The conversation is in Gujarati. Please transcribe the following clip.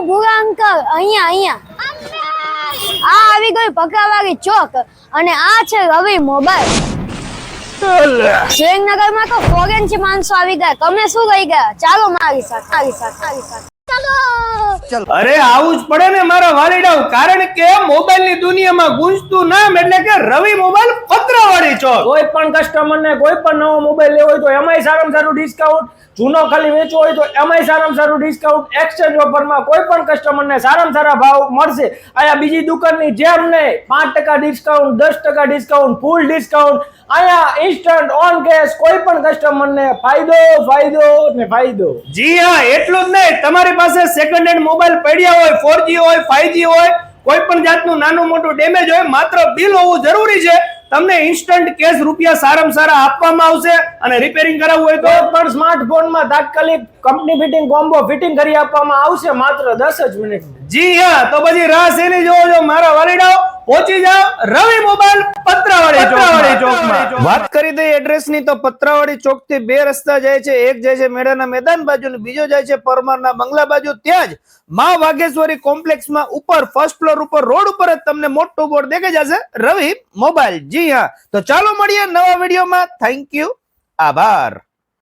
ભૂરા અંકલ અહીંયા આ આવી ગઈ પકાવાળી ચોક અને આ છે રવિ મોબાઈલ સુરેન્દ્રનગરમાં તો ફોરેન થી માણસો આવી ગયા તમે શું કહી ગયા ચાલો મારી સાથે અરે આવું જ પડે ને મારા વાલીડાઓ કારણ કે મોબાઈલ ની દુનિયામાં ગુંજતું નામ એટલે કે રવિ મોબાઈલ પત્રવાળી ચોક કોઈ પણ કસ્ટમર ને કોઈ પણ નવો મોબાઈલ લેવો હોય તો એમાંય સારામાં સારું ડિસ્કાઉન્ટ જૂનો ખાલી વેચવો હોય તો એમાંય સારામાં સારું ડિસ્કાઉન્ટ એક્સચેન્જ ઓફરમાં કોઈ પણ કસ્ટમર ને સારામાં સારા ભાવ મળશે અહીંયા બીજી દુકાનની જેમ નહીં 5% ડિસ્કાઉન્ટ 10% ડિસ્કાઉન્ટ ફૂલ ડિસ્કાઉન્ટ અહીંયા ઇન્સ્ટન્ટ ઓન કેશ કોઈ પણ કસ્ટમર ને ફાયદો જી હા એટલું જ નહીં તમારી પાસે સેકન્ડ હેન્ડ મોબાઈલ પડ્યા હોય 4G હોય 5G હોય કોઈ પણ જાતનું નાનું મોટું ડેમેજ હોય માત્ર બિલ હોવું જરૂરી છે તમને ઇન્સ્ટન્ટ કેશ રૂપિયા સારામાં સારા આપવામાં આવશે અને રિપેરિંગ કરાવવું હોય તો પણ સ્માર્ટફોનમાં તાત્કાલિક કંપની ફિટિંગ કોમ્બો ફિટિંગ કરી આપવામાં આવશે માત્ર 10 જ મિનિટ જી હા તો પછી રાહ શેની જોવો છો મારા વાલીડાઓ પહોંચી જાઓ રવિ મોબાઈલ પત્રવાળી ચોકમાં વાત કરી દઈએ એડ્રેસ ની તો પત્રવાળી ચોક થી બે રસ્તા જાય છે એક જાય છે મેળાના મેદાન બાજુ ને બીજો જાય છે પરમારના બંગલા બાજુ ત્યાં જ માં વાઘેશ્વરી કોમ્પ્લેક્સ માં ઉપર ફર્સ્ટ ફ્લોર ઉપર રોડ ઉપર જ તમને મોટું બોર્ડ દેખાઈ જશે રવિ મોબાઈલ જી હા તો ચાલો મળીએ નવા વિડીયોમાં થેન્ક યુ આભાર